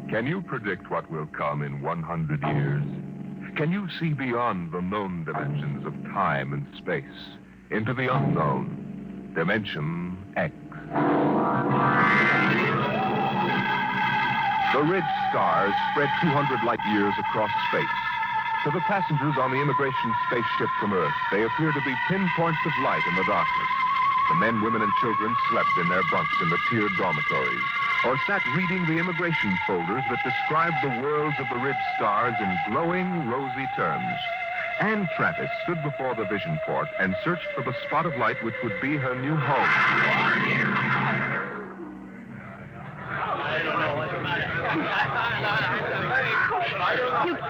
Can you predict what will come in 100 years? Can you see beyond the known dimensions of time and space into the unknown, Dimension X? The ridge stars spread 200 light years across space. To the passengers on the immigration spaceship from Earth, they appear to be pinpoints of light in the darkness. The men, women, and children slept in their bunks in the tiered dormitories, or sat reading the immigration folders that describe the worlds of the ridge stars in glowing, rosy terms. Anne Travis stood before the vision port and searched for the spot of light which would be her new home.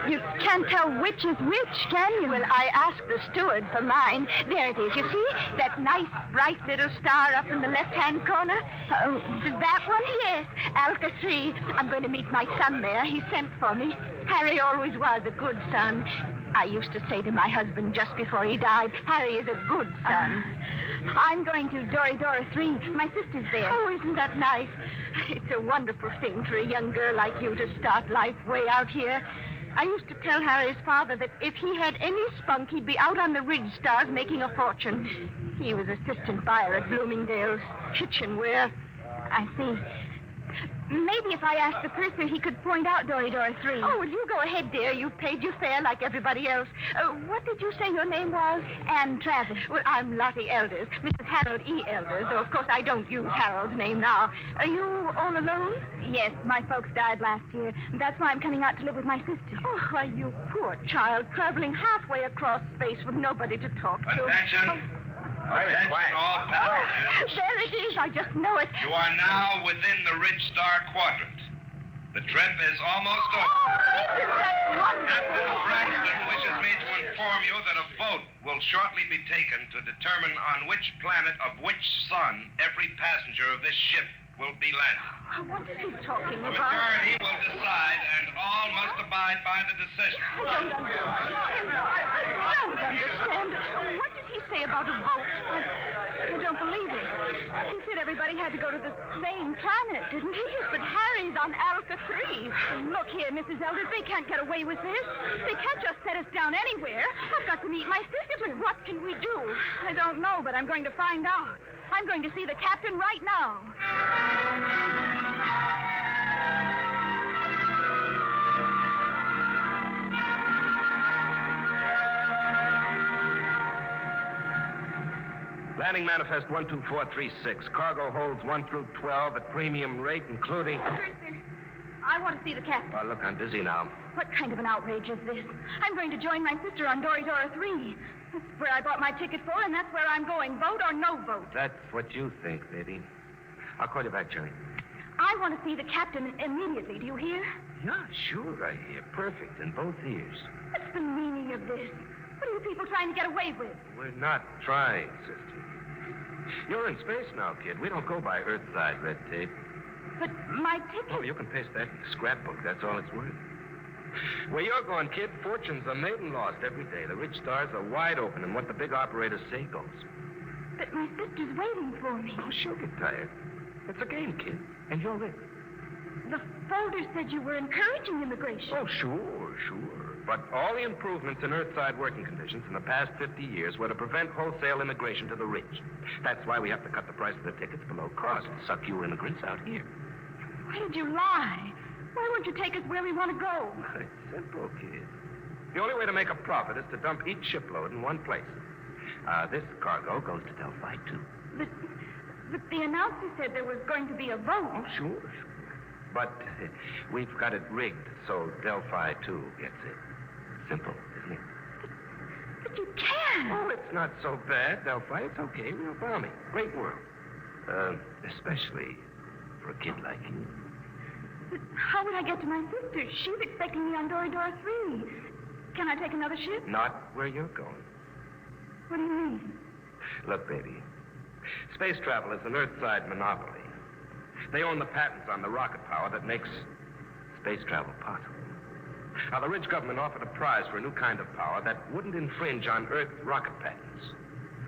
You can't tell which is which, can you? Well, I asked the steward for mine. There it is. You see? That nice, bright little star up in the left-hand corner? Oh, that one? Yes. Alpha 3. I'm going to meet my son there. He sent for me. Harry always was a good son. I used to say to my husband just before he died, Harry is a good son. I'm going to Dora 3. My sister's there. Oh, isn't that nice? It's a wonderful thing for a young girl like you to start life way out here. I used to tell Harry's father that if he had any spunk, he'd be out on the ridge stars making a fortune. He was assistant buyer at Bloomingdale's kitchenware. I see. Maybe if I asked the purser, he could point out Dora 3. Oh, well, you go ahead, dear. You've paid your fare like everybody else. What did you say your name was? Anne Travis. Well, I'm Lottie Elders, Mrs. Harold E. Elders, though, of course, I don't use Harold's name now. Are you all alone? Yes, my folks died last year. That's why I'm coming out to live with my sister. Oh, why, you poor child, traveling halfway across space with nobody to talk to. Attention. Attention, all passengers. There it is. I just know it. You are now within the Ridge Star quadrant. The trip is almost over. Isn't that wonderful? Captain Braxton wishes me to inform you that a vote will shortly be taken to determine on which planet of which sun every passenger of this ship will be landed. What is he talking The about? majority will decide, and all must abide by the decision. I don't understand. What did he say about a vote? I don't believe it. He said everybody had to go to the same planet, didn't he? Yes, but Harry's on Alpha 3. Look here, Mrs. Elders, they can't get away with this. They can't just set us down anywhere. I've got to meet my sister. What can we do? I don't know, but I'm going to find out. I'm going to see the captain right now. Landing manifest 12436. Cargo holds 1 through 12 at premium rate, including... Sir, I want to see the captain. Well, look, I'm busy now. What kind of an outrage is this? I'm going to join my sister on Dora 3. That's where I bought my ticket for, and that's where I'm going. Vote or no vote. That's what you think, baby. I'll call you back, Jerry. I want to see the captain immediately. Do you hear? Yeah, sure, I hear. Perfect in both ears. What's the meaning of this? What are you people trying to get away with? We're not trying, sister. You're in space now, kid. We don't go by Earthside red tape. But my ticket... Oh, you can paste that in the scrapbook. That's all it's worth. Where you're going, kid, fortunes are made and lost every day. The rich stars are wide open, and what the big operators say goes. But my sister's waiting for me. Oh, she'll get tired. It's a game, kid, and you're it. The folder said you were encouraging immigration. Oh, sure. But all the improvements in Earthside working conditions in the past 50 years were to prevent wholesale immigration to the rich. That's why we have to cut the price of the tickets below cost to suck you immigrants out here. Why did you lie? Why won't you take us where we want to go? It's simple, kid. The only way to make a profit is to dump each shipload in one place. This cargo goes to Delphi 2. But the announcer said there was going to be a vote. Oh, sure. But we've got it rigged so Delphi 2 gets it. Simple, isn't it? But you can't. Oh, it's not so bad, Delphi. It's okay. Real balmy. Great world. Especially for a kid like you. But how would I get to my sister? She's expecting me on Dora 3. Can I take another ship? Not where you're going. What do you mean? Look, baby. Space travel is an Earthside monopoly. They own the patents on the rocket power that makes space travel possible. Now, the Ridge government offered a prize for a new kind of power that wouldn't infringe on Earth rocket patents.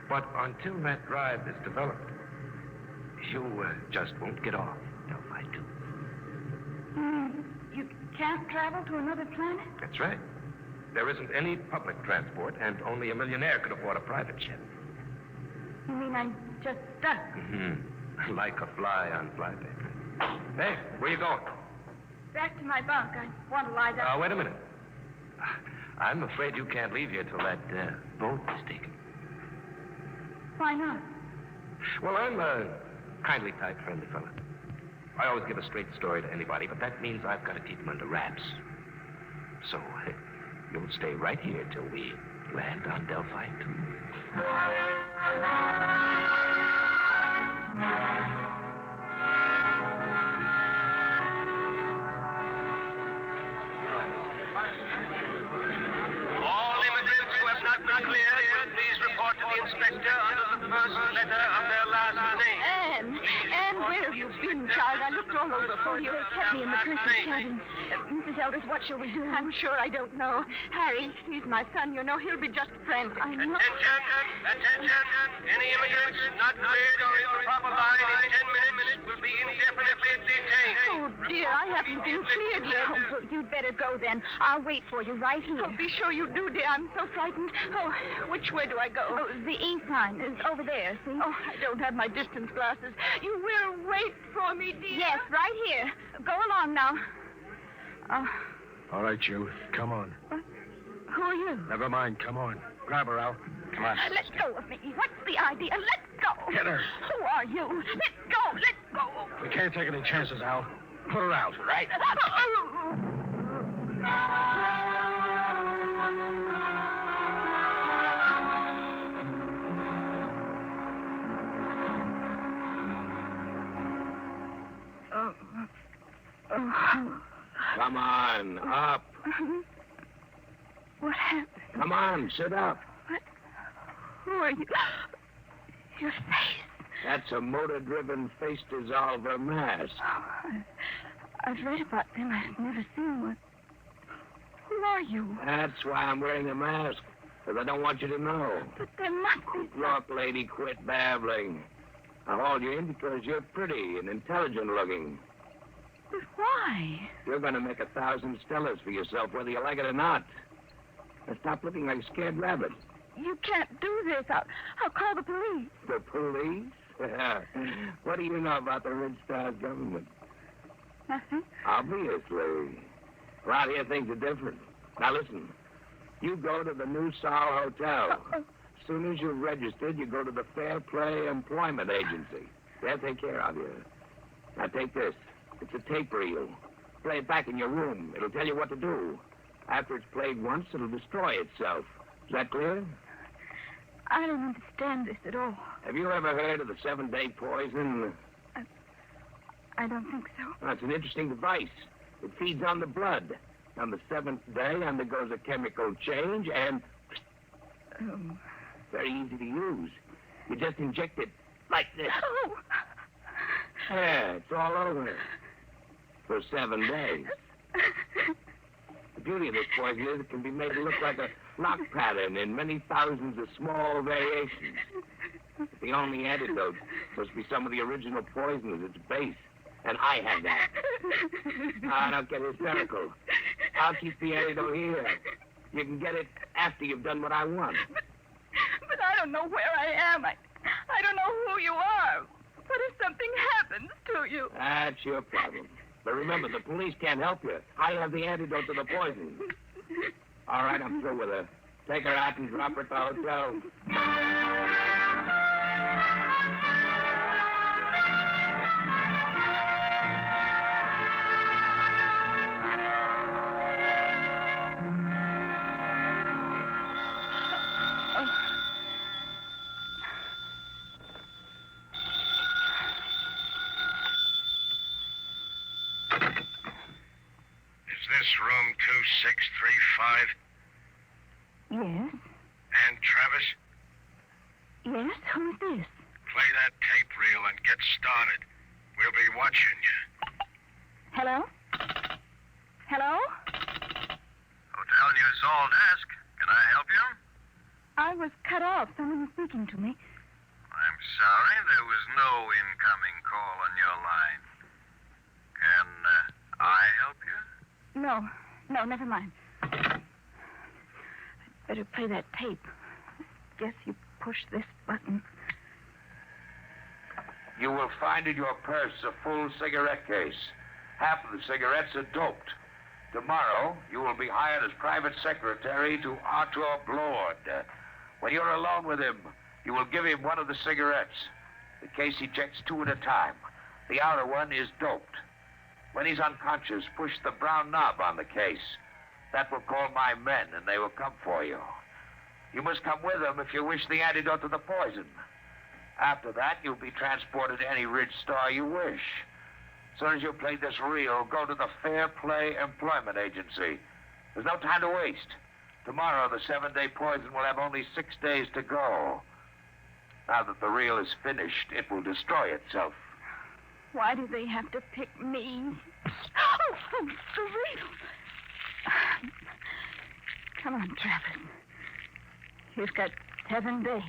But until that drive is developed, you just won't get off Delphi 2. You can't travel to another planet? That's right. There isn't any public transport, and only a millionaire could afford a private jet. You mean I'm just stuck? Mm-hmm. Like a fly on flypaper. Hey, where you going? Back to my bunk. I want to lie down. Wait a minute. I'm afraid you can't leave here till that boat is taken. Why not? Well, I'm a kindly type, friendly fella. I always give a straight story to anybody, but that means I've got to keep them under wraps. So, you'll stay right here till we land on Delphi 2. All immigrants who have not been cleared will please report to the inspector under the first letter of their last name. Anne, where have you been, child? I looked all over for you. They kept me in the prince's cabin. Mrs. Elders, what shall we do? I'm sure I don't know. Harry, he's my son, you know. He'll be just frantic. I know. Attention. Any immigrants not cleared or in the proper line in 10 minutes will be indefinitely detained. Oh, dear, I haven't been cleared yet. Oh, well, you'd better go then. I'll wait for you right here. Oh, be sure you do, dear. I'm so frightened. Oh, which way do I go? Oh, the E sign is over there, see? Oh, I don't have my distance glasses. You will wait for me, dear? Yes, right here. Go along now. All right, you. Come on. Who are you? Never mind. Come on. Grab her, Al. Come on. Let go of me. What's the idea? Let go. Get her. Who are you? Let go. Let go. We can't take any chances, Al. Put her out, right? Come on, up. What happened? Come on, sit up. What? Who are you? Your face. That's a motor-driven face dissolver mask. Oh, I've read about them. I've never seen one. Who are you? That's why I'm wearing a mask, because I don't want you to know. But there must be... Look, lady, quit babbling. I hauled you in because you're pretty and intelligent-looking. But why? You're going to make 1,000 stellars for yourself, whether you like it or not. Now stop looking like a scared rabbit. You can't do this. I'll call the police. The police? What do you know about the Ridge Stars government? Nothing. Obviously. Around here, things are different. Now, listen. You go to the New Sol Hotel. As soon as you're registered, you go to the Fair Play Employment Agency. They'll take care of you. Now, take this. It's a tape reel. Play it back in your room. It'll tell you what to do. After it's played once, it'll destroy itself. Is that clear? I don't understand this at all. Have you ever heard of the 7-day poison? I don't think so. Well, it's an interesting device. It feeds on the blood. On the 7th day, undergoes a chemical change and... Very easy to use. You just inject it like this. Oh! Yeah, it's all over. For 7 days. The beauty of this poison is it can be made to look like a lock pattern in many thousands of small variations. But the only antidote must be some of the original poison at its base. And I have that. Now, don't get hysterical. I'll keep the antidote here. You can get it after you've done what I want. But I don't know where I am. I don't know who you are. What if something happens to you? That's your problem. But remember, the police can't help you. I have the antidote to the poison. All right, I'm through with her. Take her out and drop her at the hotel. This room 2635. Yes? And Travis, Yes? Who's this? play that tape reel and get started. We'll be watching you. Hello? Hello? Well, you saw desk. Can I help you? I was cut off. Someone was speaking to me. I'm sorry, there was no incoming call on your line. Can I help you? No, never mind. I'd better play that tape. Guess you push this button. You will find in your purse a full cigarette case. Half of the cigarettes are doped. Tomorrow, you will be hired as private secretary to Arthur Blord. When you're alone with him, you will give him one of the cigarettes. The case ejects 2 at a time. The outer one is doped. When he's unconscious, push the brown knob on the case. That will call my men, and they will come for you. You must come with them if you wish the antidote to the poison. After that, you'll be transported to any Ridge Star you wish. As soon as you play this reel, go to the Fair Play Employment Agency. There's no time to waste. Tomorrow, the 7-day poison will have only 6 days to go. Now that the reel is finished, it will destroy itself. Why do they have to pick me? Oh, the reel. Come on, Travis. You've got 7 days.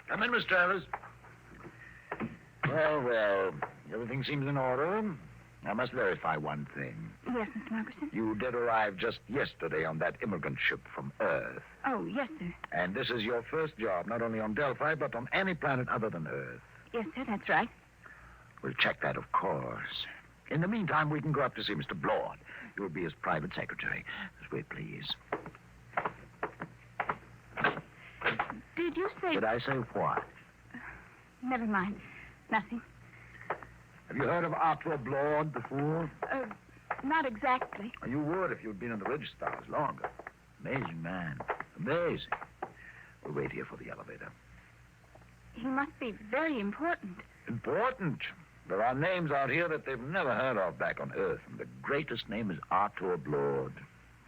Come in, Miss Travers. Well, everything seems in order. I must verify one thing. Yes, Mr. Markerson? You did arrive just yesterday on that immigrant ship from Earth. Oh, yes, sir. And this is your first job, not only on Delphi, but on any planet other than Earth. Yes, sir, that's right. We'll check that, of course. In the meantime, we can go up to see Mr. Blord. You'll be his private secretary. Just wait, please. Did you say... Did I say what? Never mind. Nothing. Have you heard of Arthur Blord before? Not exactly. You would if you'd been in the Ridge Stars longer. Amazing man. Amazing. We'll wait here for the elevator. He must be very important. Important? There are names out here that they've never heard of back on Earth, and the greatest name is Arthur Blord.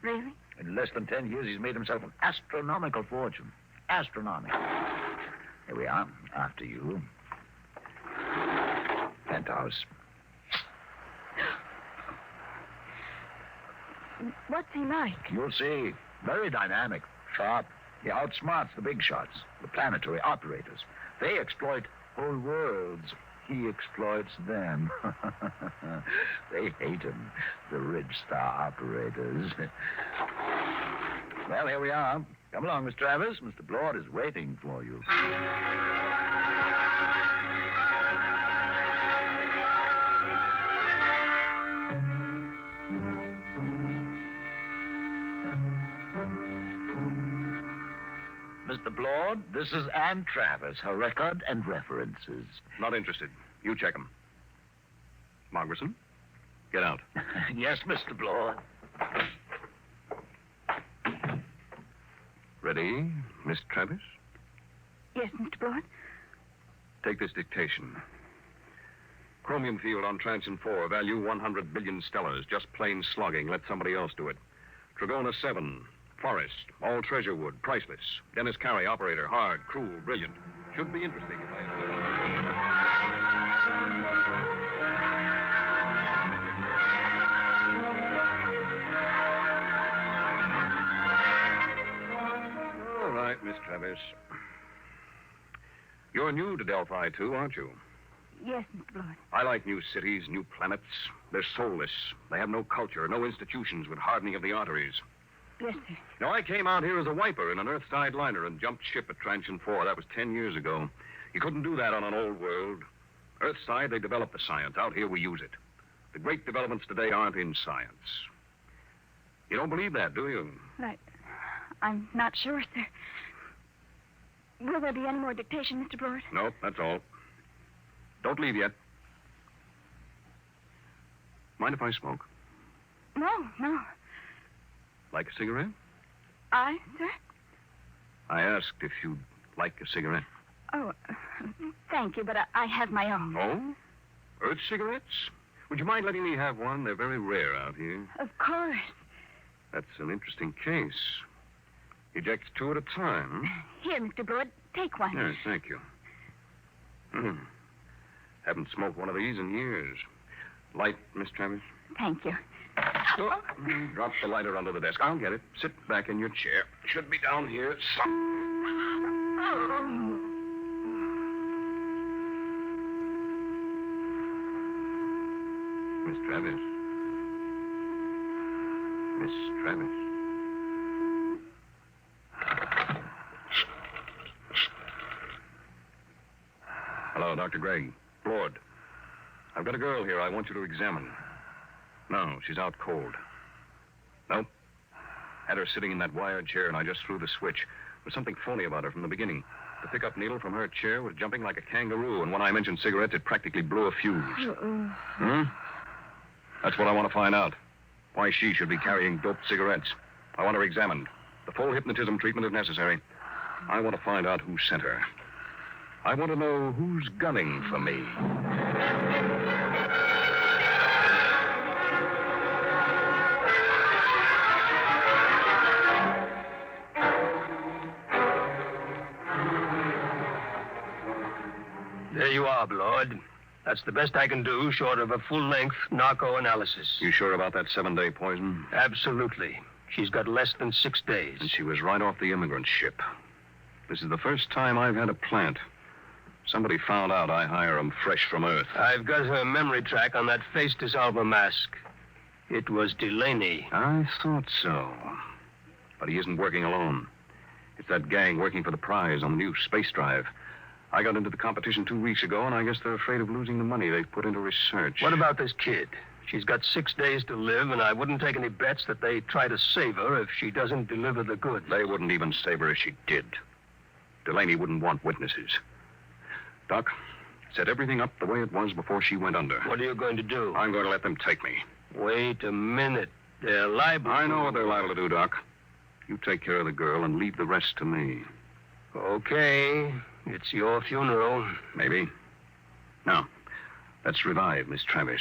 Really? In less than 10 years, he's made himself an astronomical fortune. Astronomical. Here we are. After you. Penthouse. What's he like? You'll see. Very dynamic. Sharp. He outsmarts the big shots, the planetary operators. They exploit whole worlds. He exploits them. They hate him, the Ridge Star operators. Well, here we are. Come along, Miss Travers. Mr. Blord is waiting for you. Mr. Blord, this is Ann Travers, her record and references. Not interested. You check them. Margerson, get out. Yes, Mr. Blord. Ready, Miss Travis? Yes, Mr. Blord. Take this dictation. Chromium field on Transition 4, value 100 billion stellars. Just plain slugging. Let somebody else do it. Trigona 7, forest, all treasure wood, priceless. Dennis Carey, operator, hard, cruel, brilliant. Should be interesting if All right, Miss Travis. You're new to Delphi, too, aren't you? Yes, Mr. Blord. I like new cities, new planets. They're soulless. They have no culture, no institutions with hardening of the arteries. Yes, sir. Now, I came out here as a wiper in an Earthside liner and jumped ship at Transition 4. That was 10 years ago. You couldn't do that on an old world. Earthside, they developed the science. Out here, we use it. The great developments today aren't in science. You don't believe that, do you? I'm not sure, sir. Will there be any more dictation, Mr. Blord? No, that's all. Don't leave yet. Mind if I smoke? No. Like a cigarette? I, sir? I asked if you'd like a cigarette. Oh, thank you, but I have my own. Oh? Earth cigarettes? Would you mind letting me have one? They're very rare out here. Of course. That's an interesting case. Ejects two at a time. Here, Mr. Blood, take one. Yes, thank you. Haven't smoked one of these in years. Light, Miss Travis? Thank you. Oh, drop the lighter under the desk. I'll get it. Sit back in your chair. Should be down here. Miss Travis. Miss Travis. Hello, Dr. Gregg. Lord. I've got a girl here I want you to examine. No, she's out cold. Nope. Had her sitting in that wired chair, and I just threw the switch. There was something phony about her from the beginning. The pickup needle from her chair was jumping like a kangaroo, and when I mentioned cigarettes, it practically blew a fuse. That's what I want to find out. Why she should be carrying doped cigarettes. I want her examined. The full hypnotism treatment if necessary. I want to find out who sent her. I want to know who's gunning for me. There you are, Blood. That's the best I can do, short of a full-length narco analysis. You sure about that 7-day poison? Absolutely. She's got less than 6 days. And she was right off the immigrant ship. This is the first time I've had a plant. Somebody found out I hire 'em fresh from Earth. I've got her memory track on that face dissolver mask. It was Delaney. I thought so. But he isn't working alone. It's that gang working for the prize on the new space drive. I got into the competition 2 weeks ago, and I guess they're afraid of losing the money they've put into research. What about this kid? She's got 6 days to live, and I wouldn't take any bets that they try to save her if she doesn't deliver the goods. They wouldn't even save her if she did. Delaney wouldn't want witnesses. Doc, set everything up the way it was before she went under. What are you going to do? I'm going to let them take me. Wait a minute. They're liable. I know what they're liable to do, Doc. You take care of the girl and leave the rest to me. Okay. It's your funeral. Maybe. Now, let's revive Miss Travis.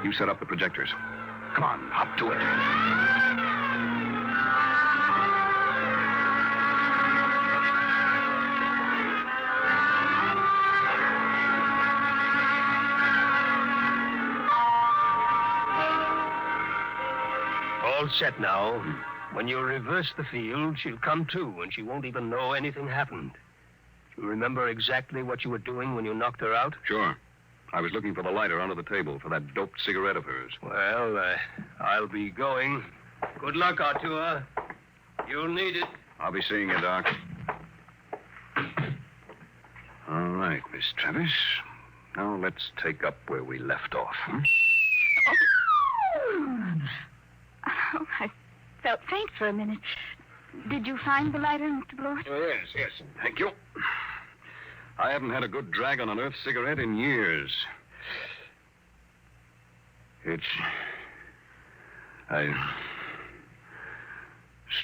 You set up the projectors. Come on, hop to it. All set now. When you reverse the field, she'll come to, and she won't even know anything happened. You remember exactly what you were doing when you knocked her out? Sure. I was looking for the lighter under the table for that doped cigarette of hers. Well, I'll be going. Good luck, Artur. You'll need it. I'll be seeing you, Doc. All right, Miss Travis. Now let's take up where we left off. Oh, I felt faint for a minute. Did you find the lighter, Mr. Blord? Oh, yes. Thank you. I haven't had a good drag on an Earth cigarette in years. It's...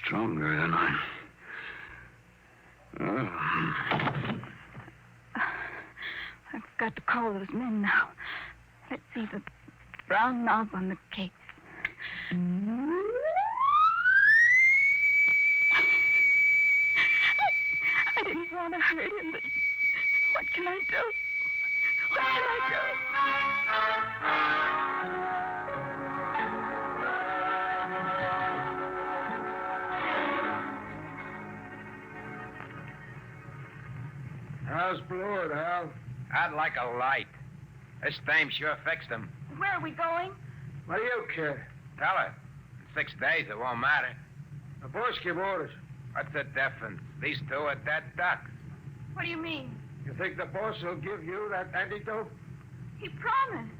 stronger than I... Oh. I've got to call those men now. Let's see the brown knob on the case. I didn't want to hurt him, but what can I do? What can I do? How's Blood, Hal? I'd like a light. This dame sure fixed him. Where are we going? What do you care? Tell her. In 6 days, it won't matter. The boss give orders. What's the difference? These two are dead ducks. What do you mean? You think the boss will give you that antidote? He promised.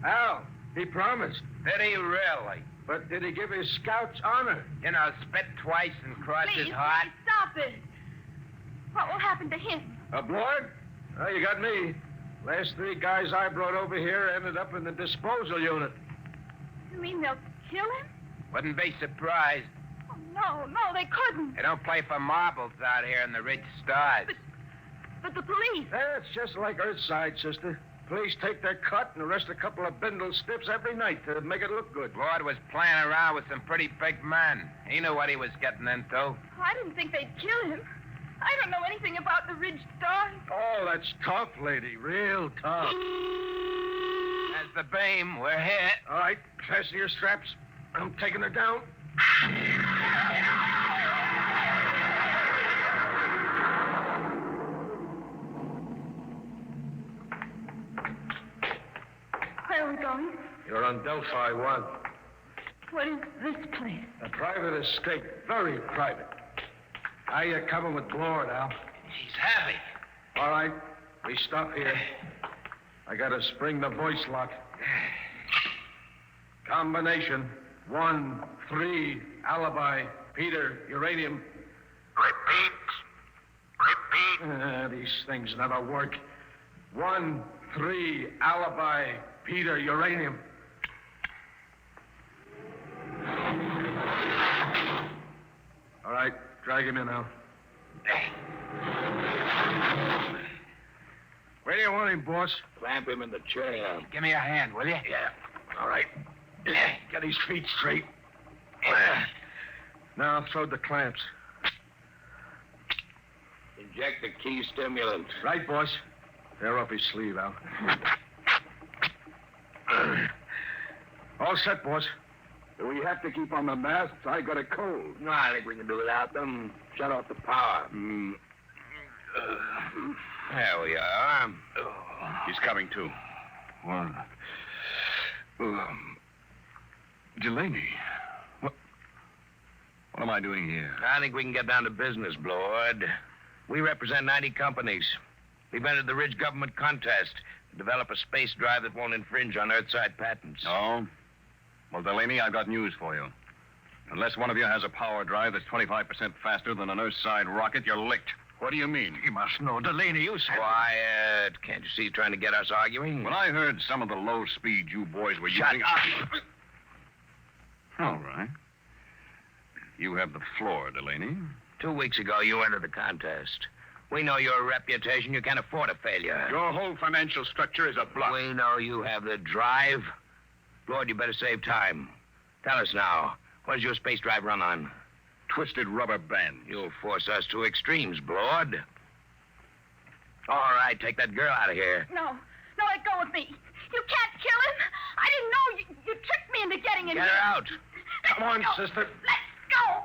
Hal, he promised. Did he really? But did he give his scouts honor? You know, spit twice and cross his heart. Please, stop it. What will happen to him? Blood? Oh, you got me. Last 3 guys I brought over here ended up in the disposal unit. You mean they'll kill him? Wouldn't be surprised. Oh, no, they couldn't. They don't play for marbles out here in the rich stars. But the police. That's just like Earthside, sister. Police take their cut and arrest a couple of bindle stiffs every night to make it look good. Lord was playing around with some pretty big men. He knew what he was getting into. Oh, I didn't think they'd kill him. I don't know anything about the Ridge Star. Oh, that's tough, lady. Real tough. There's the beam. We're hit. All right, fasten your straps. I'm taking her down. Where are we going? You're on Delphi 1. What is this place? A private escape. Very private. How you coming with Blord, Al? He's happy. All right, we stop here. I gotta spring the voice lock. Combination 1-3 alibi Peter uranium. Repeat. These things never work. 1-3 alibi Peter uranium. All right, drag him in now. Where do you want him, boss? Clamp him in the chair. Give me a hand, will you? Yeah. All right. Get his feet straight. Now throw the clamps. Inject the key stimulant. Right, boss. Tear off his sleeve, Al. All set, boss. Do we have to keep on the masks? I got a cold. No, I think we can do without them. Shut off the power. There we are. He's coming, too. Delaney. What am I doing here? I think we can get down to business, Blord. We represent 90 companies. We've entered the Ridge government contest to develop a space drive that won't infringe on Earthside patents. Oh? Well, Delaney, I've got news for you. Unless one of you has a power drive that's 25% faster than an Earthside rocket, you're licked. What do you mean? You must know, Delaney, you said... Quiet. Can't you see he's trying to get us arguing? When I heard some of the low speed you boys were using... All right. You have the floor, Delaney. 2 weeks ago, you entered the contest. We know your reputation. You can't afford a failure. Your whole financial structure is a bluff. We know you have the drive. Lord, you better save time. Tell us now, what does your space drive run on? Twisted rubber band. You'll force us to extremes, Blord. All right, take that girl out of here. No, let go of me. You can't kill him. I didn't know you tricked me into getting him. Get her out. Come on, sister. Let's go.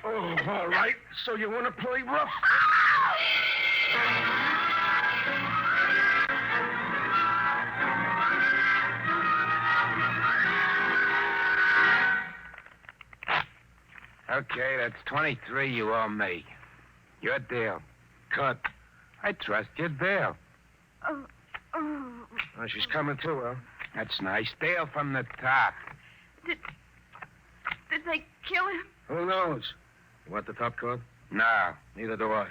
Oh, all right. So you want to play rough? Okay, that's 23 you owe me. Your deal. Cut. I trust your deal. Oh. Oh, she's coming too, Al. That's nice. Deal from the top. Did they kill him? Who knows? You want the top card? No. Neither do I.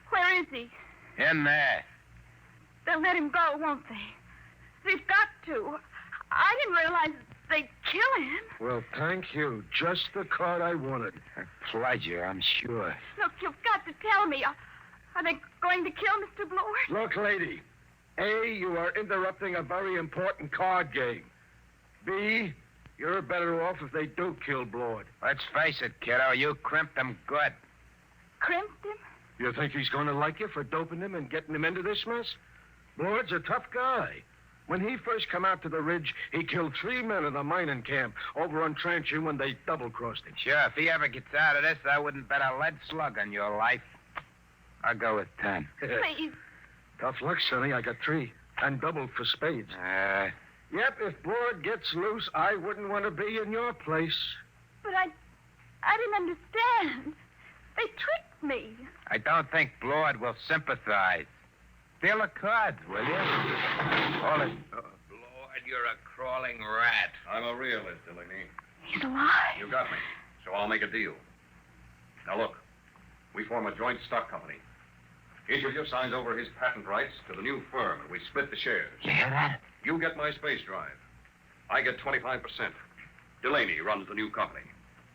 Where is he? In there. They'll let him go, won't they? They've got to. I didn't realize they'd kill him. Well, thank you. Just the card I wanted. A pleasure, I'm sure. Look, you've got to tell me. Are they going to kill Mr. Blord? Look, lady. A, you are interrupting a very important card game. B, you're better off if they do kill Blord. Let's face it, kiddo. You crimped him good. Crimped him? You think he's going to like you for doping him and getting him into this mess? Blord's a tough guy. When he first come out to the ridge, he killed 3 men in the mining camp over on Transition when they double-crossed him. Sure, if he ever gets out of this, I wouldn't bet a lead slug on your life. I'll go with 10. Please. Tough luck, Sonny. I got 3. And doubled for spades. Yep, if Blord gets loose, I wouldn't want to be in your place. But I didn't understand. They tricked me. I don't think Blord will sympathize. Deal the cards, will you? Hold it. Blord, you're a crawling rat. I'm a realist, Delaney. He's alive. You got me. So I'll make a deal. Now, look. We form a joint stock company. Each of you signs over his patent rights to the new firm, and we split the shares. You hear that? You get my space drive. I get 25%. Delaney runs the new company.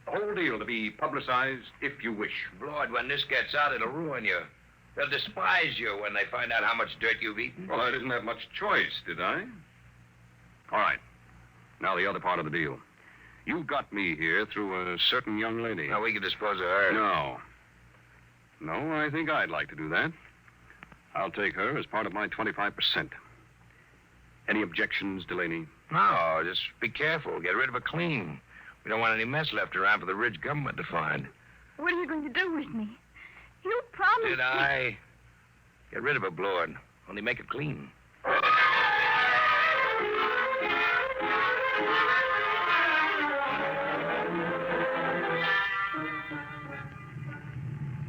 The whole deal to be publicized if you wish. Blord, when this gets out, it'll ruin you. They'll despise you when they find out how much dirt you've eaten. Well, I didn't have much choice, did I? All right. Now the other part of the deal. You got me here through a certain young lady. Now, we can dispose of her. No, I think I'd like to do that. I'll take her as part of my 25%. Any objections, Delaney? No, just be careful. Get rid of her clean. We don't want any mess left around for the Ridge government to find. What are you going to do with me? You promised Did I? Get rid of her, Blord. Only make it clean.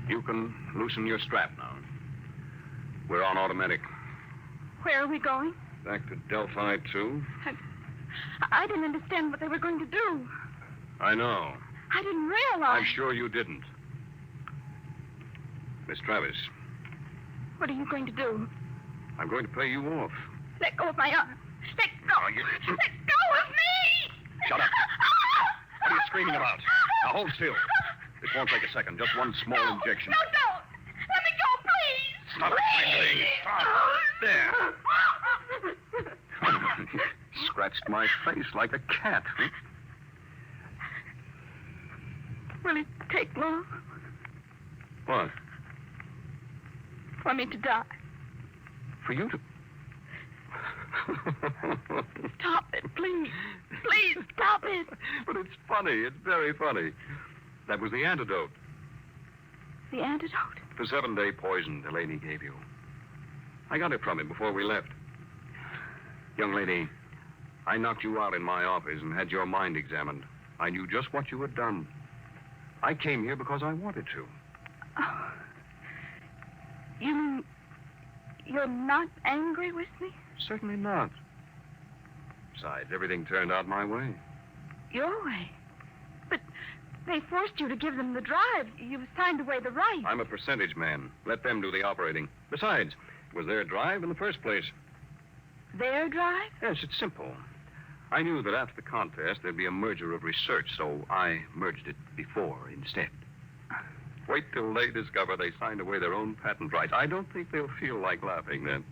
You can loosen your strap now. We're on automatic. Where are we going? Back to Delphi 2. I didn't understand what they were going to do. I know. I didn't realize. I'm sure you didn't. Miss Travis, What are you going to do? I'm going to pay you off. Let go of my arm. Let go. Let go of me! Shut up. What are you screaming about? Now hold still. This won't take a second. Just one small injection. No, don't. Let me go, please. Stop Please. Stop. There. Scratched my face like a cat. Will it take long What? for me to die? For you to... Stop it, please. Please, stop it. But it's funny. It's very funny. That was the antidote. The antidote? The 7-day poison Delaney gave you. I got it from him before we left. Young lady, I knocked you out in my office and had your mind examined. I knew just what you had done. I came here because I wanted to. Oh. You're not angry with me? Certainly not. Besides, everything turned out my way. Your way? But they forced you to give them the drive. You signed away the right. I'm a percentage man. Let them do the operating. Besides, it was their drive in the first place. Their drive? Yes, it's simple. I knew that after the contest, there'd be a merger of research, so I merged it before instead. Wait till they discover they signed away their own patent rights. I don't think they'll feel like laughing then.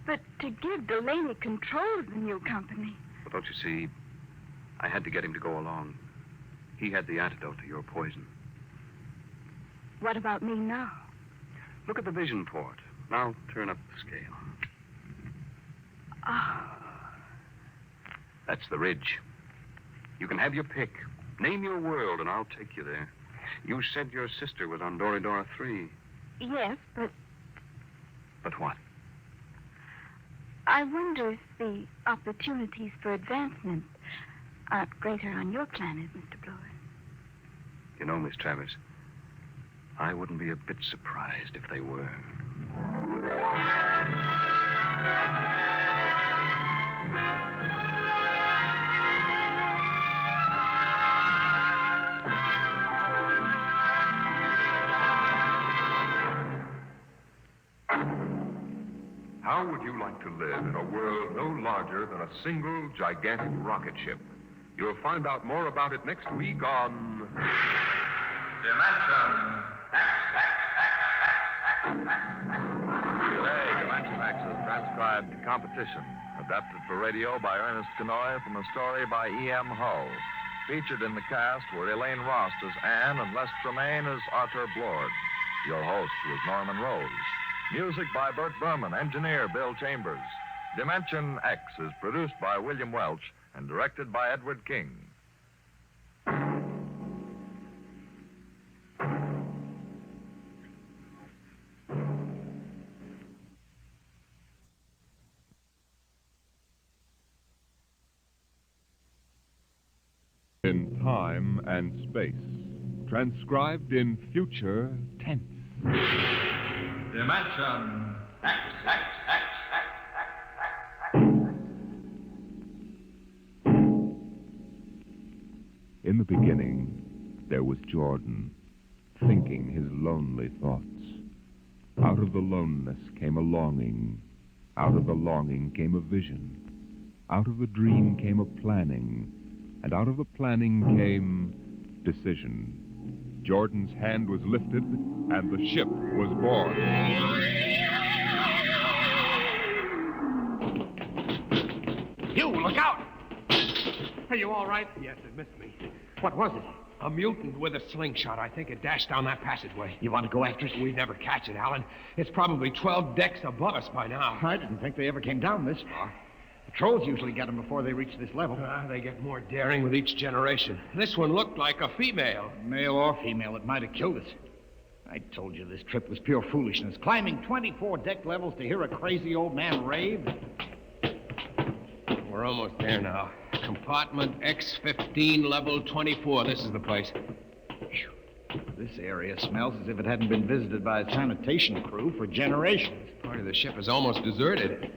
But to give Delaney control of the new company. But don't you see, I had to get him to go along. He had the antidote to your poison. What about me now? Look at the vision port. Now turn up the scale. Oh. That's the ridge. You can have your pick. Name your world, and I'll take you there. You said your sister was on Doridora 3. Yes, but But what? I wonder if the opportunities for advancement aren't greater on your planet, Mr. Blower. You know, Miss Travis, I wouldn't be a bit surprised if they were. How would you like to live in a world no larger than a single gigantic rocket ship? You'll find out more about it next week on... Today, DimensionX has transcribed Competition, adapted for radio by Ernest Kenoy from a story by E.M. Hull. Featured in the cast were Elaine Rost as Anne and Les Tremaine as Arthur Blord. Your host was Norman Rose. Music by Burt Berman, engineer Bill Chambers. Dimension X is produced by William Welch and directed by Edward King. In time and space, transcribed in future tense. Dimension X. In the beginning, there was Jordan, thinking his lonely thoughts. Out of the loneness came a longing. Out of the longing came a vision. Out of the dream came a planning. And out of the planning came decision. Jordan's hand was lifted, and the ship was born. You, look out! Are you all right? Yes, it missed me. What was it? A mutant with a slingshot. I think it dashed down that passageway. You want to go after it? We'd never catch it, Alan. It's probably 12 decks above us by now. I didn't think they ever came down this far. The trolls usually get them before they reach this level. They get more daring with each generation. This one looked like a female. Male or female, it might have killed us. I told you this trip was pure foolishness. Climbing 24 deck levels to hear a crazy old man rave. We're almost there now. Compartment X15, level 24. This is the place. This area smells as if it hadn't been visited by a sanitation crew for generations. Part of the ship is almost deserted.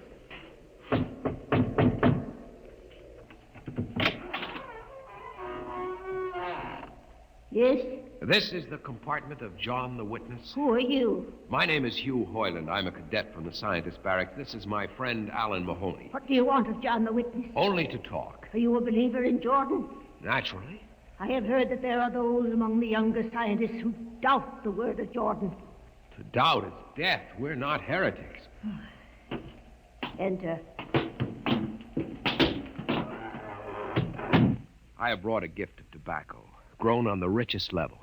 Yes? This is the compartment of John the Witness. Who are you? My name is Hugh Hoyland. I'm a cadet from the scientist barracks. This is my friend Alan Mahoney. What do you want of John the Witness? Only to talk. Are you a believer in Jordan? Naturally. I have heard that there are those among the younger scientists who doubt the word of Jordan. To doubt is death. We're not heretics. Enter. I have brought a gift of tobacco, grown on the richest level.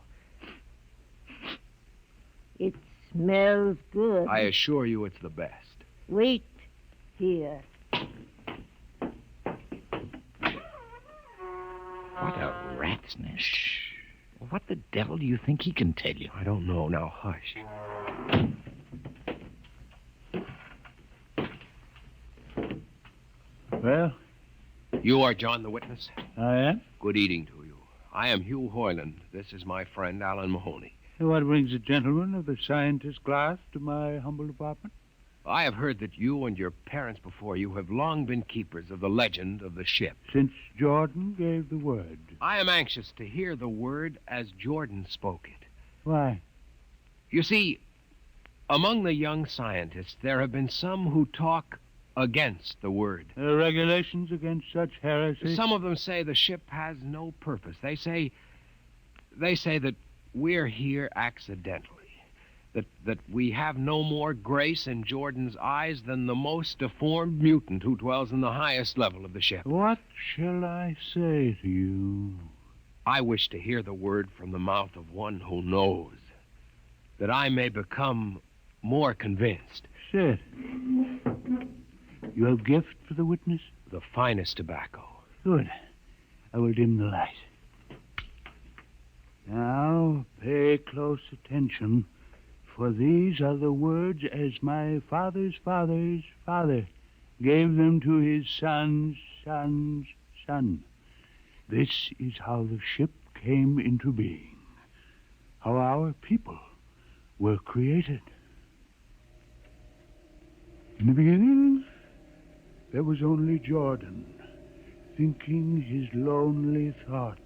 It smells good. I assure you it's the best. Wait here. What a rat's nest. What the devil do you think he can tell you? I don't know. Now, hush. Well? You are John the Witness? I am. Good eating to you. I am Hugh Hoyland. This is my friend Alan Mahoney. What brings a gentleman of the scientist class to my humble apartment? I have heard that you and your parents before you have long been keepers of the legend of the ship. Since Jordan gave the word. I am anxious to hear the word as Jordan spoke it. Why? You see, among the young scientists, there have been some who talk against the word. Regulations against such heresy? Some of them say the ship has no purpose. They say that we're here accidentally. That we have no more grace in Jordan's eyes than the most deformed mutant who dwells in the highest level of the ship. What shall I say to you? I wish to hear the word from the mouth of one who knows, that I may become more convinced. Sit. You have gift for the witness? The finest tobacco. Good. I will dim the light. Now, pay close attention, for these are the words as my father's father's father gave them to his son's son's son. This is how the ship came into being, how our people were created. In the beginning, there was only Jordan, thinking his lonely thoughts.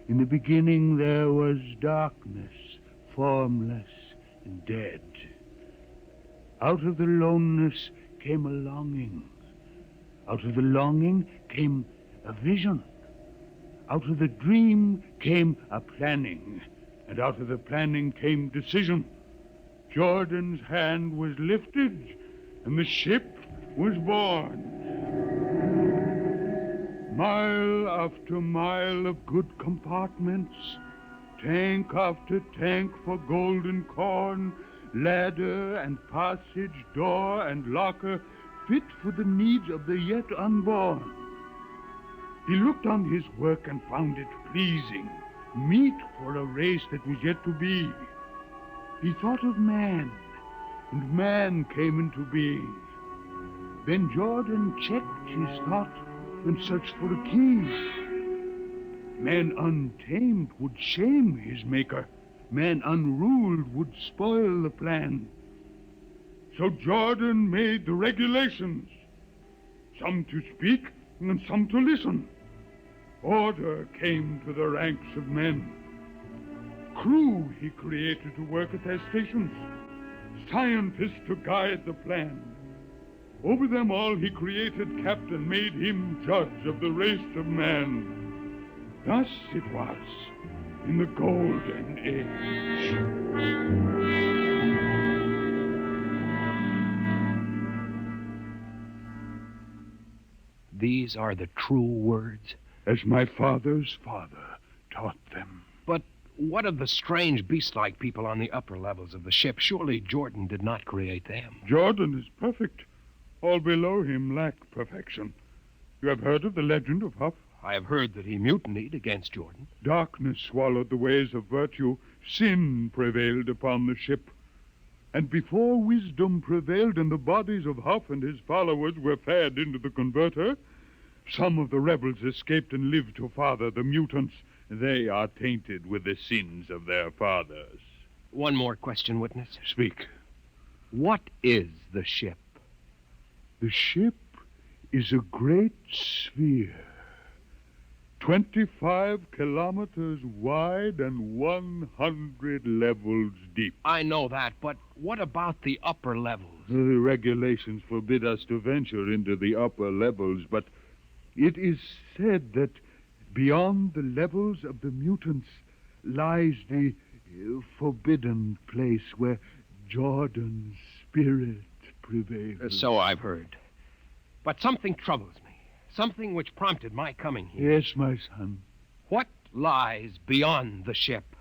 In the beginning, there was darkness, formless and dead. Out of the loneness came a longing. Out of the longing came a vision. Out of the dream came a planning. And out of the planning came decision. Jordan's hand was lifted, and the ship was born. Mile after mile of good compartments, tank after tank for golden corn, ladder and passage, door and locker, fit for the needs of the yet unborn. He looked on his work and found it pleasing, meet for a race that was yet to be. He thought of man, and man came into being. Then Jordan checked his thought and searched for a key. Man untamed would shame his maker. Man unruled would spoil the plan. So Jordan made the regulations, some to speak and some to listen. Order came to the ranks of men. Crew he created to work at their stations, scientists to guide the plan. Over them all he created captain, made him judge of the race of man. Thus it was in the Golden Age. These are the true words? As my father's father taught them. But what of the strange beast-like people on the upper levels of the ship? Surely Jordan did not create them. Jordan is perfect. All below him lack perfection. You have heard of the legend of Huff? I have heard that he mutinied against Jordan. Darkness swallowed the ways of virtue. Sin prevailed upon the ship. And before wisdom prevailed and the bodies of Huff and his followers were fed into the converter, some of the rebels escaped and lived to father the mutants. They are tainted with the sins of their fathers. One more question, witness. Speak. What is the ship? The ship is a great sphere, 25 kilometers wide and 100 levels deep. I know that, but what about the upper levels? The regulations forbid us to venture into the upper levels, but it is said that beyond the levels of the mutants lies the forbidden place where Jordan's spirit prevails. So I've heard. But something troubles me. Something which prompted my coming here. Yes, my son. What lies beyond the ship?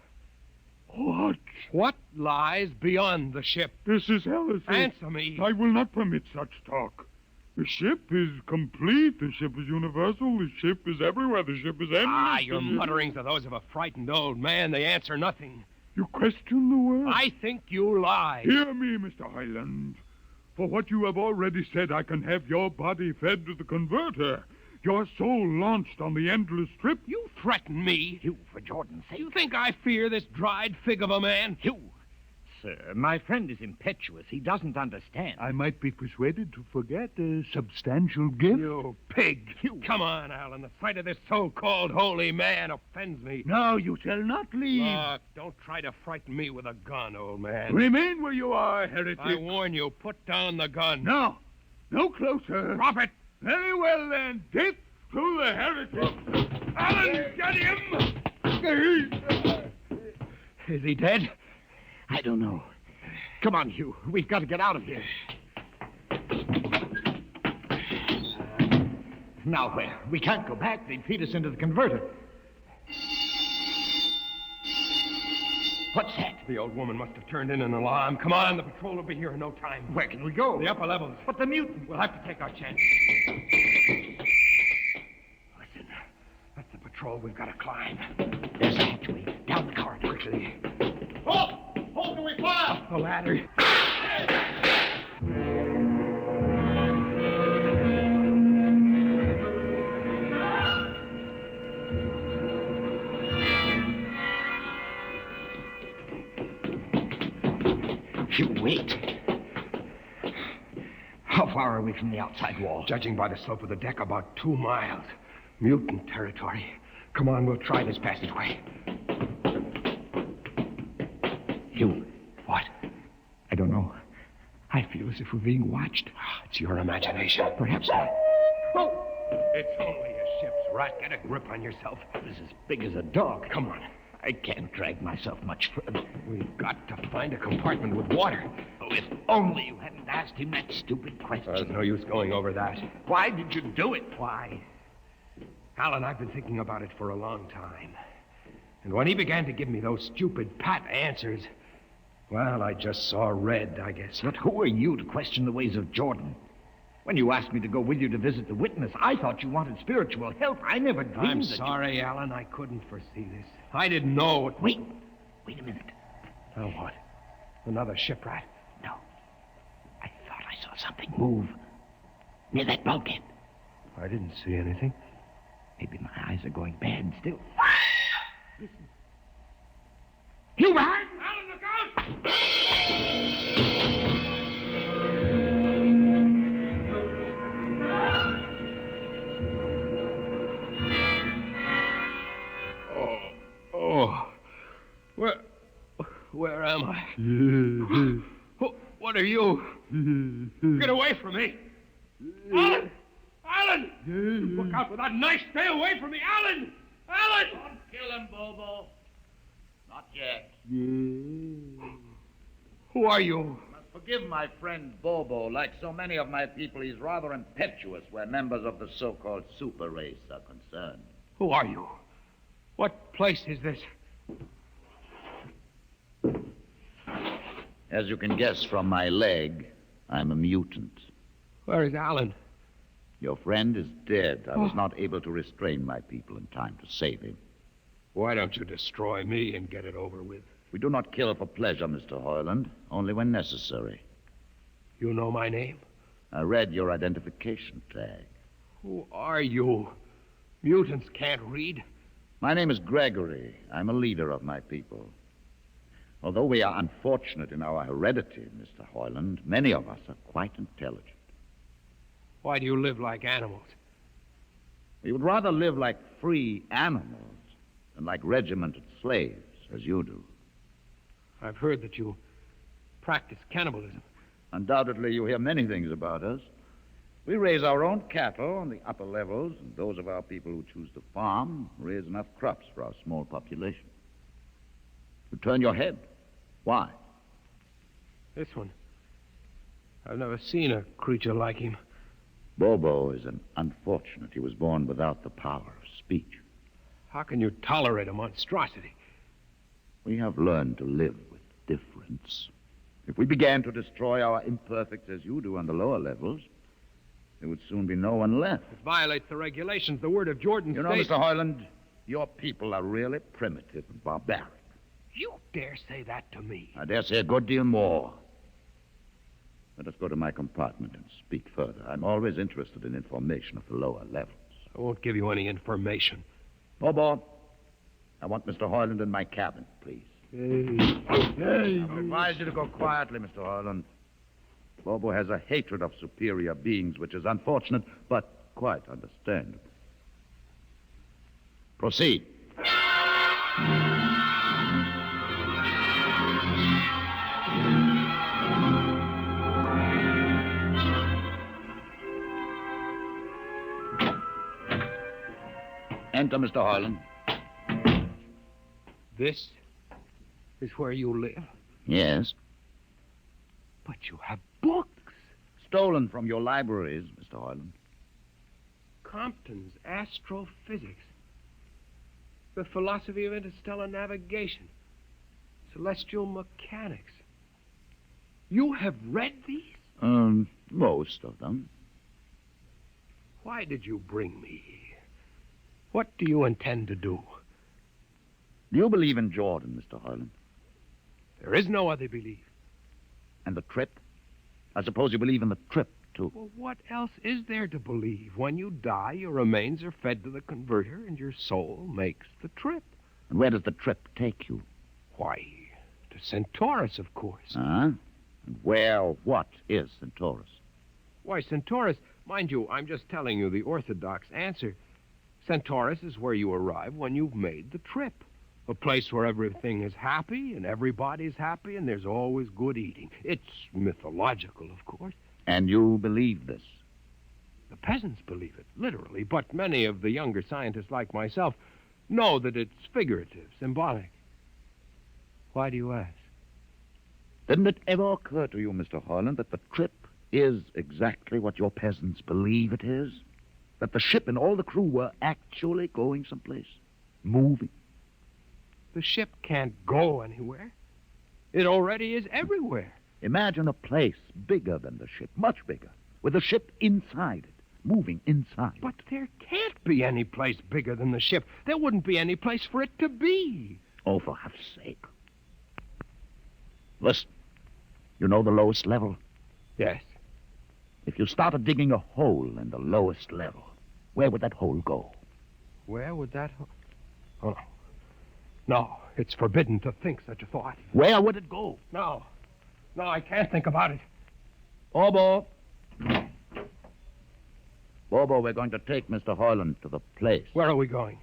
What? What lies beyond the ship? This is heresy. Answer me. I will not permit such talk. The ship is complete. The ship is universal. The ship is everywhere. The ship is endless. Your mutterings are those of a frightened old man. They answer nothing. You question the word? I think you lie. Hear me, Mr. Highland. For what you have already said, I can have your body fed to the converter. Your soul launched on the endless trip. You threaten me. You, for Jordan's sake. You think I fear this dried fig of a man? You. Sir, my friend is impetuous. He doesn't understand. I might be persuaded to forget a substantial gift. You pig. You. Come on, Alan. The sight of this so-called holy man offends me. No, you shall not leave. Look, don't try to frighten me with a gun, old man. Remain where you are, heretic. I warn you, put down the gun. No. No closer. Drop it. Very well, then. Death to the heretic. Alan, get him! Is he dead? I don't know. Come on, Hugh. We've got to get out of here. Now where? We can't go back. They'd feed us into the converter. What's that? The old woman must have turned in an alarm. Come on, the patrol will be here in no time. Where can we go? The upper levels. But the mutant. We'll have to take our chance. Listen, that's the patrol we've got to climb. There's a hatchway. Down the corridor. Quickly. Halt! Halt, do we fire? The ladder. Hugh, wait. How far are we from the outside wall? Judging by the slope of the deck, about 2 miles. Mutant territory. Come on, we'll try this passageway. Hugh. What? I don't know. I feel as if we're being watched. It's your imagination. Perhaps not. Oh! It's only a ship's rat. Get a grip on yourself. This is big as a dog. Come on. I can't drag myself much further. We've got to find a compartment with water. Oh, if only you hadn't asked him that stupid question. There's no use going over that. Why did you do it? Why? Alan, I've been thinking about it for a long time. And when he began to give me those stupid pat answers, well, I just saw red, I guess. But who are you to question the ways of Jordan? When you asked me to go with you to visit the witness, I thought you wanted spiritual help. I never dreamed I'm that sorry, Alan. I couldn't foresee this. I didn't know. Wait a minute. Oh, what? Another shipwreck? No. I thought I saw something move near that bulkhead. I didn't see anything. Maybe my eyes are going bad still. Listen. You behind! Alan, look out! Oh. Where am I? What are you? Get away from me! Alan! Alan! Look out for that knife! Stay away from me, Alan! Alan! Don't kill him, Bobo. Not yet. Who are you? Forgive my friend Bobo. Like so many of my people, he's rather impetuous where members of the so-called super race are concerned. Who are you? What place is this? As you can guess from my leg, I'm a mutant. Where is Alan? Your friend is dead. I was not able to restrain my people in time to save him. Why don't you destroy me and get it over with? We do not kill for pleasure, Mr. Hoyland, only when necessary. You know my name? I read your identification tag. Who are you? Mutants can't read. My name is Gregory. I'm a leader of my people. Although we are unfortunate in our heredity, Mr. Hoyland, many of us are quite intelligent. Why do you live like animals? We would rather live like free animals than like regimented slaves, as you do. I've heard that you practice cannibalism. Undoubtedly, you hear many things about us. We raise our own cattle on the upper levels, and those of our people who choose to farm raise enough crops for our small population. You turn your head. Why? This one. I've never seen a creature like him. Bobo is an unfortunate. He was born without the power of speech. How can you tolerate a monstrosity? We have learned to live with difference. If we began to destroy our imperfects as you do on the lower levels, there would soon be no one left. It violates the regulations. The word of Jordan You know, states... Mr. Hoyland, your people are really primitive and barbaric. You dare say that to me? I dare say a good deal more. Let us go to my compartment and speak further. I'm always interested in information of the lower levels. I won't give you any information. Bobo, I want Mr. Hoyland in my cabin, please. Hey. I advise you to go quietly, Mr. Hoyland. Bobo has a hatred of superior beings, which is unfortunate, but quite understandable. Proceed. Enter, Mr. Hoyland. This is where you live? Yes. But you have books. Stolen from your libraries, Mr. Hoyland. Compton's Astrophysics. The Philosophy of Interstellar Navigation. Celestial Mechanics. You have read these? Most of them. Why did you bring me here? What do you intend to do? Do you believe in Jordan, Mr. Hoyland? There is no other belief. And the trip? I suppose you believe in the trip, too. Well, what else is there to believe? When you die, your remains are fed to the converter, and your soul makes the trip. And where does the trip take you? Why, to Centaurus, of course. And what is Centaurus? Why, Centaurus, mind you, I'm just telling you the orthodox answer. Centaurus is where you arrive when you've made the trip. A place where everything is happy and everybody's happy and there's always good eating. It's mythological, of course. And you believe this? The peasants believe it, literally, but many of the younger scientists like myself know that it's figurative, symbolic. Why do you ask? Didn't it ever occur to you, Mr. Hoyland, that the trip is exactly what your peasants believe it is? That the ship and all the crew were actually going someplace, moving? The ship can't go anywhere. It already is everywhere. Imagine a place bigger than the ship, much bigger, with the ship inside it, moving inside. But there can't be any place bigger than the ship. There wouldn't be any place for it to be. Oh, for heaven's sake. Listen, you know the lowest level? Yes. If you started digging a hole in the lowest level, where would that hole go? Where would that... Oh, no. No, it's forbidden to think such a thought. Where would it go? No, I can't think about it. Bobo, we're going to take Mr. Hoyland to the place. Where are we going?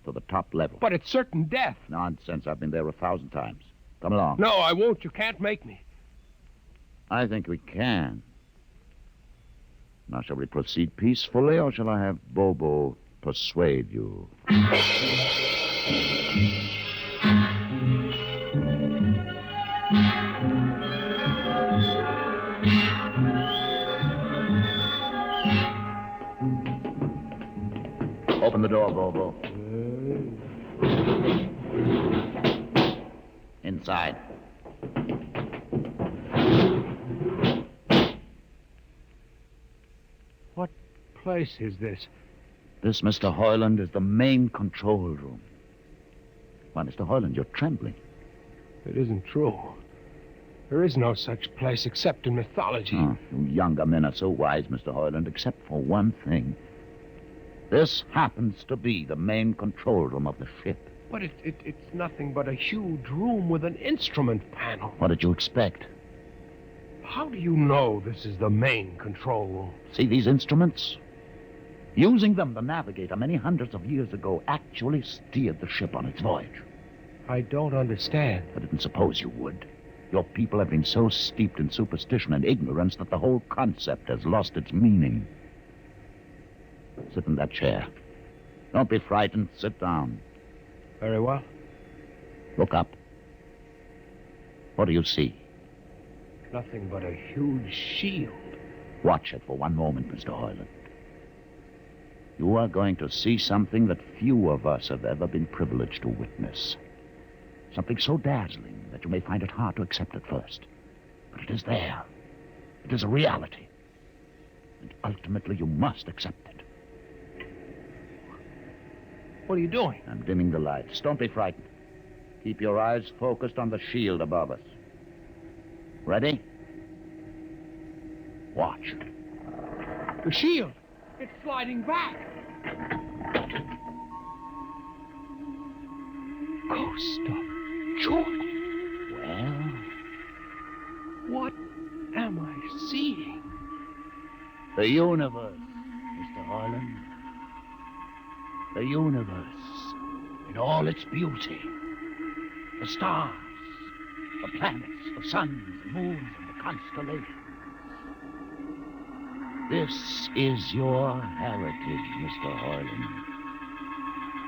To the top level. But it's certain death. Nonsense. I've been there 1,000 times. Come along. No, I won't. You can't make me. I think we can. Now, shall we proceed peacefully, or shall I have Bobo persuade you. Open the door, Bobo. Inside. What place is this? This, Mr. Hoyland, is the main control room. Why, Mr. Hoyland, you're trembling. It isn't true. There is no such place except in mythology. Oh, you younger men are so wise, Mr. Hoyland, except for one thing. This happens to be the main control room of the ship. But it's nothing but a huge room with an instrument panel. What did you expect? How do you know this is the main control room? See these instruments? Using them, the navigator many hundreds of years ago actually steered the ship on its voyage. I don't understand. I didn't suppose you would. Your people have been so steeped in superstition and ignorance that the whole concept has lost its meaning. Sit in that chair. Don't be frightened. Sit down. Very well. Look up. What do you see? Nothing but a huge shield. Watch it for one moment, Mr. Hoyland. You are going to see something that few of us have ever been privileged to witness. Something so dazzling that you may find it hard to accept at first. But it is there. It is a reality. And ultimately, you must accept it. What are you doing? I'm dimming the lights. Don't be frightened. Keep your eyes focused on the shield above us. Ready? Watch. The shield. It's sliding back. Ghost of Jordan. Well? What am I seeing? The universe, Mr. Hoyland. The universe in all its beauty. The stars, the planets, the suns, the moons, and the constellations. This is your heritage, Mr. Hoyland.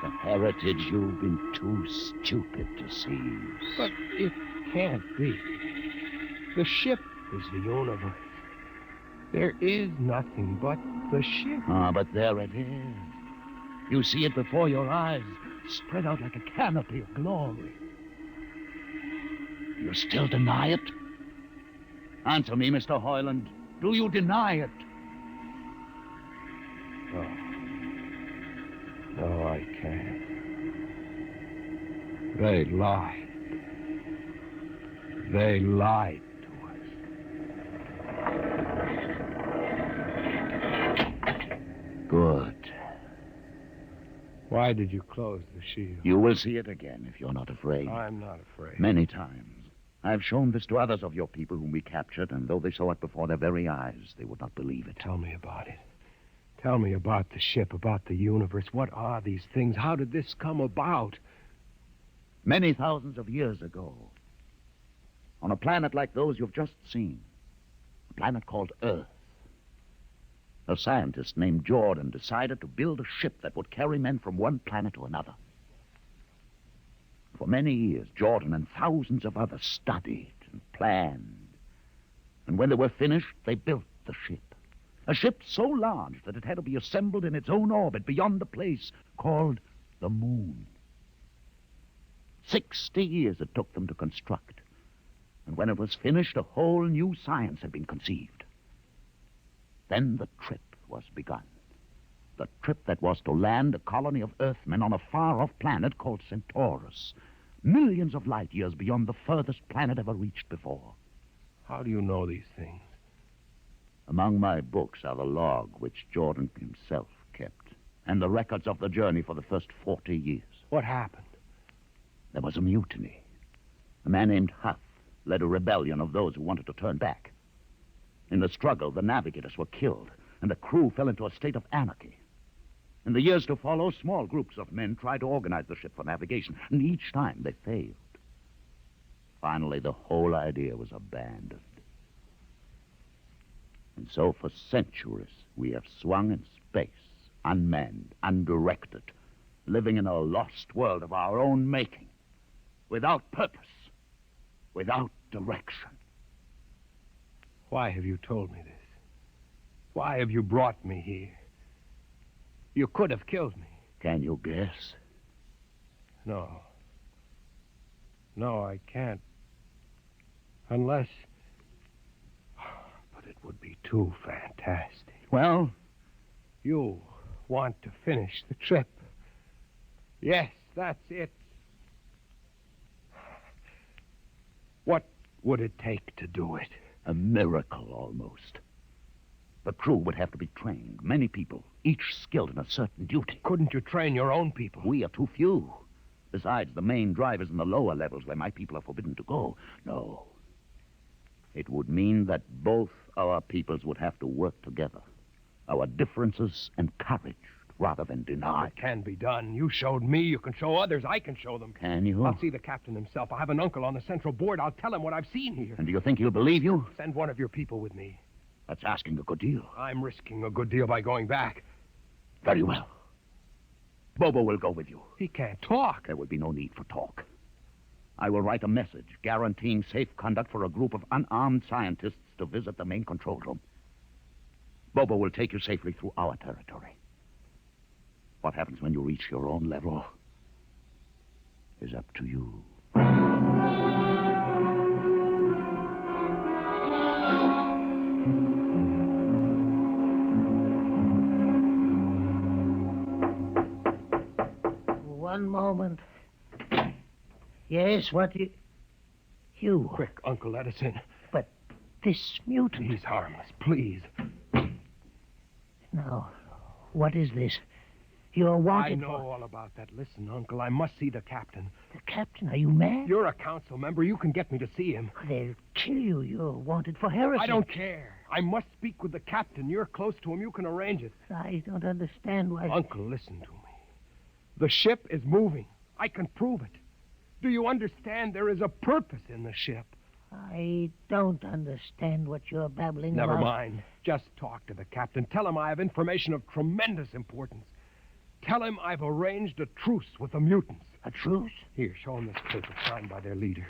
The heritage you've been too stupid to seize. But it can't be. The ship is the universe. There is nothing but the ship. Ah, but there it is. You see it before your eyes, spread out like a canopy of glory. You still deny it? Answer me, Mr. Hoyland. Do you deny it? No, I can't. They lied. They lied to us. Good. Why did you close the shield? You will see it again if you're not afraid. I'm not afraid. Many times. I've shown this to others of your people whom we captured, and though they saw it before their very eyes, they would not believe it. Tell me about it. Tell me about the ship, about the universe. What are these things? How did this come about? Many thousands of years ago, on a planet like those you've just seen, a planet called Earth, a scientist named Jordan decided to build a ship that would carry men from one planet to another. For many years, Jordan and thousands of others studied and planned. And when they were finished, they built the ship. A ship so large that it had to be assembled in its own orbit beyond the place called the moon. 60 years it took them to construct. And when it was finished, a whole new science had been conceived. Then the trip was begun. The trip that was to land a colony of Earthmen on a far-off planet called Centaurus, millions of light years beyond the furthest planet ever reached before. How do you know these things? Among my books are the log which Jordan himself kept, and the records of the journey for the first 40 years. What happened? There was a mutiny. A man named Huff led a rebellion of those who wanted to turn back. In the struggle, the navigators were killed, and the crew fell into a state of anarchy. In the years to follow, small groups of men tried to organize the ship for navigation, and each time they failed. Finally, the whole idea was abandoned. And so for centuries, we have swung in space, unmanned, undirected, living in a lost world of our own making, without purpose, without direction. Why have you told me this? Why have you brought me here? You could have killed me. Can you guess? No. No, I can't. Unless... But it would be too fantastic. Well? You want to finish the trip. Yes, that's it. What would it take to do it? A miracle, almost. The crew would have to be trained. Many people, each skilled in a certain duty. Couldn't you train your own people? We are too few. Besides, the main drivers in the lower levels where my people are forbidden to go. No. It would mean that both our peoples would have to work together. Our differences encouraged rather than denied. It can be done. You showed me. You can show others. I can show them. Can you? I'll see the captain himself. I have an uncle on the central board. I'll tell him what I've seen here. And do you think he'll believe you? Send one of your people with me. That's asking a good deal. I'm risking a good deal by going back. Very well. Bobo will go with you. He can't talk. There will be no need for talk. I will write a message guaranteeing safe conduct for a group of unarmed scientists to visit the main control room. Bobo will take you safely through our territory. What happens when you reach your own level is up to you. One moment. Yes, what you... Quick, Uncle Edison. But this mutant... He's harmless, please. Now, what is this? You're wanted I know all about that. Listen, Uncle, I must see the captain. The captain? Are you mad? You're a council member. You can get me to see him. They'll kill you. You're wanted for heresy. I don't care. I must speak with the captain. You're close to him. You can arrange it. I don't understand why... Uncle, listen to me. The ship is moving. I can prove it. Do you understand there is a purpose in the ship? I don't understand what you're babbling about. Never mind. Just talk to the captain. Tell him I have information of tremendous importance. Tell him I've arranged a truce with the mutants. A truce? Here, show him this paper signed by their leader.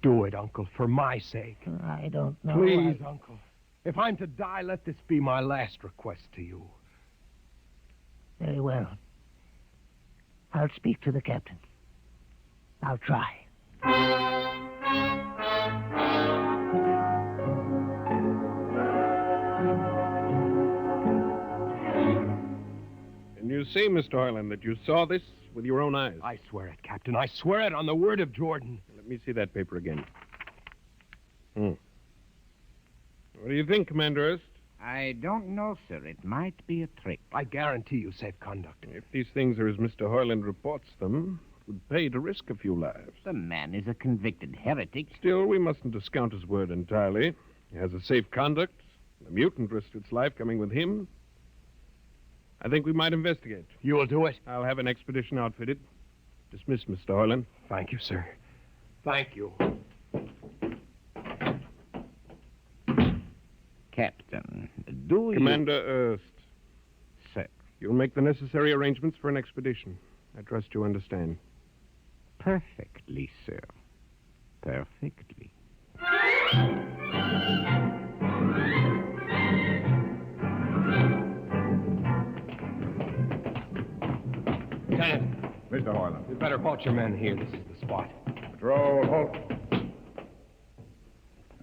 Do it, Uncle, for my sake. I don't know. Please, Uncle. If I'm to die, let this be my last request to you. Very well. I'll speak to the captain. I'll try. And you say, Mr. Harlan, that you saw this with your own eyes? I swear it, Captain. I swear it on the word of Jordan. Let me see that paper again. What do you think, Commander Erst? I don't know, sir. It might be a trick. I guarantee you safe conduct. If these things are as Mr. Harlan reports them, it would pay to risk a few lives. The man is a convicted heretic. Still, we mustn't discount his word entirely. He has a safe conduct. The mutant risked its life coming with him. I think we might investigate. You will do it? I'll have an expedition outfitted. Dismissed, Mr. Harlan. Thank you, sir. Thank you. Captain, do you... Commander Erst. Sir. You'll make the necessary arrangements for an expedition. I trust you understand. Perfectly, sir. Perfectly. Lieutenant. Mr. Harlan. You'd better halt your men here. This is the spot. Patrol, halt.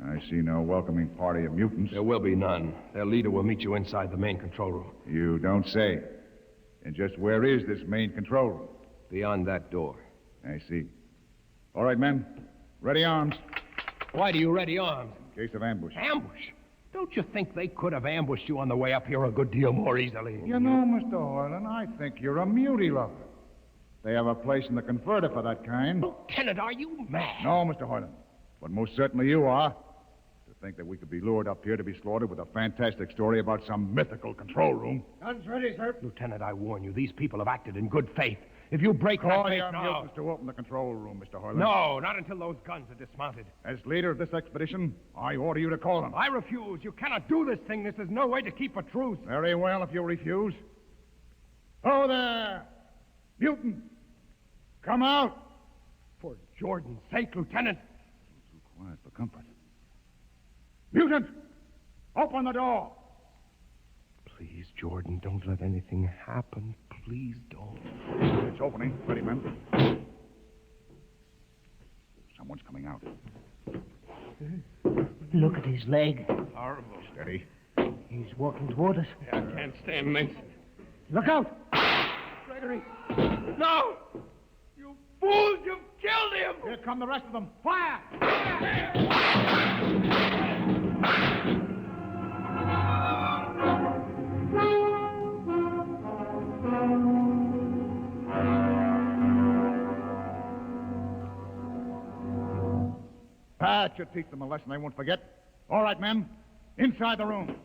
I see no welcoming party of mutants. There will be none. Their leader will meet you inside the main control room. You don't say. And just where is this main control room? Beyond that door. I see. All right, men. Ready arms. Why do you ready arms? In case of ambush. Ambush? Don't you think they could have ambushed you on the way up here a good deal more easily? You know, Mr. Harlan, I think you're a mutie lover. They have a place in the converter for that kind. Lieutenant, are you mad? No, Mr. Harlan. But most certainly you are. To think that we could be lured up here to be slaughtered with a fantastic story about some mythical control room. Guns ready, sir. Lieutenant, I warn you, these people have acted in good faith. If you break that faith now... mutants to open the control room, Mr. Harlan. No, not until those guns are dismounted. As leader of this expedition, I order you to call them. I refuse. You cannot do this thing. This is no way to keep a truce. Very well, if you refuse. Oh, there! Mutant! Come out! For Jordan's sake, Lieutenant. Too quiet for comfort. Mutant! Open the door! Please, Jordan, don't let anything happen. Please don't. It's opening. Ready, men? Someone's coming out. Look at his leg. Horrible. Steady. He's walking toward us. I can't stand this. Look out! Gregory! No! You fools! You've killed him! Here come the rest of them. Fire! That should teach them a lesson they won't forget. All right, men. Inside the room.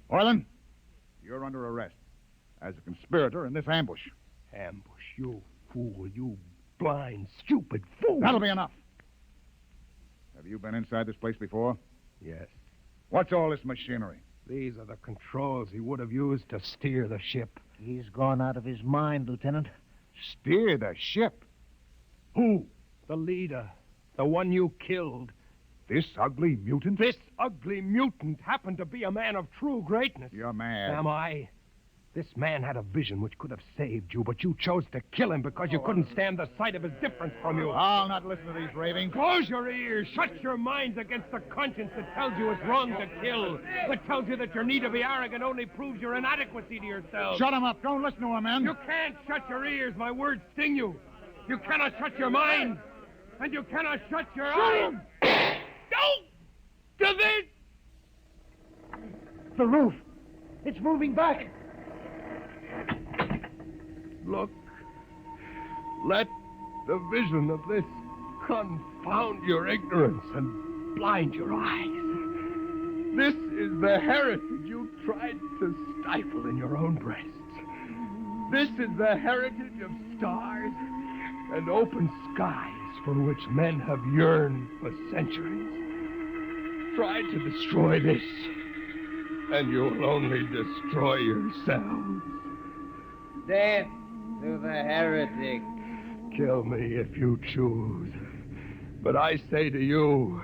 Orlin, you're under arrest as a conspirator in this ambush. Ambush, you fool, you blind, stupid fool. That'll be enough. Have you been inside this place before? Yes. What's all this machinery? These are the controls he would have used to steer the ship. He's gone out of his mind, Lieutenant. Steer the ship? Who? The leader. The one you killed. This ugly mutant? This ugly mutant happened to be a man of true greatness. You're mad. Am I? This man had a vision which could have saved you, but you chose to kill him because you couldn't stand the sight of his difference from you. I'll not listen to these ravings. Close your ears. Shut your minds against the conscience that tells you it's wrong to kill. That tells you that your need to be arrogant only proves your inadequacy to yourself. Shut him up. Don't listen to him, man. You can't shut your ears. My words sting you. You cannot shut your mind. And you cannot shut your eyes. Don't do this! The roof. It's moving back. Look. Let the vision of this confound your ignorance and blind your eyes. This is the heritage you tried to stifle in your own breasts. This is the heritage of stars and open skies for which men have yearned for centuries. Try to destroy this, and you'll only destroy yourselves. Death to the heretic. Kill me if you choose. But I say to you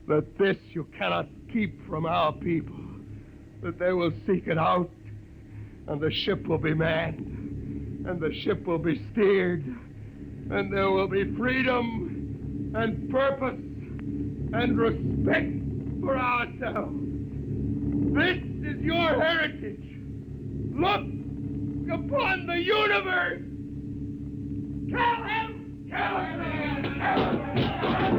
that this you cannot keep from our people, that they will seek it out, and the ship will be manned, and the ship will be steered, and there will be freedom and purpose and respect for ourselves. This is your heritage. Look upon the universe. Kill him! Kill him! Kill him!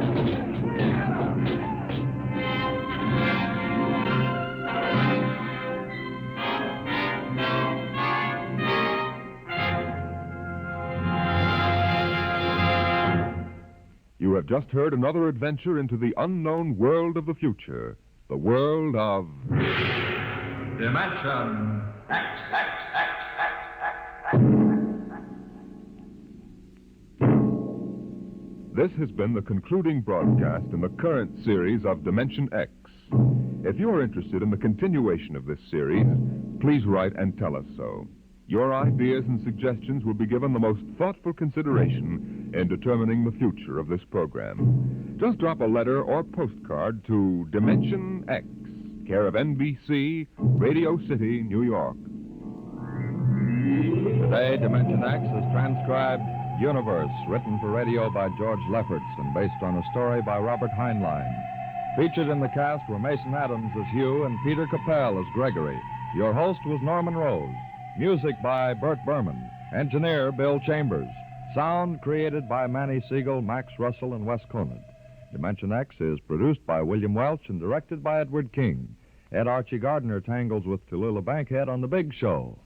You have just heard another adventure into the unknown world of the future, the world of Dimension X. This has been the concluding broadcast in the current series of DimensionX. If you are interested in the continuation of this series, please write and tell us so. Your ideas and suggestions will be given the most thoughtful consideration in determining the future of this program. Just drop a letter or postcard to DimensionX, care of NBC, Radio City, New York. Today, DimensionX has transcribed Universe, written for radio by George Lefferts and based on a story by Robert Heinlein. Featured in the cast were Mason Adams as Hugh and Peter Capell as Gregory. Your host was Norman Rose. Music by Burt Berman. Engineer Bill Chambers. Sound created by Manny Siegel, Max Russell, and Wes Conant. Dimension X is produced by William Welch and directed by Edward King. Ed Archie Gardner tangles with Tallulah Bankhead on The Big Show.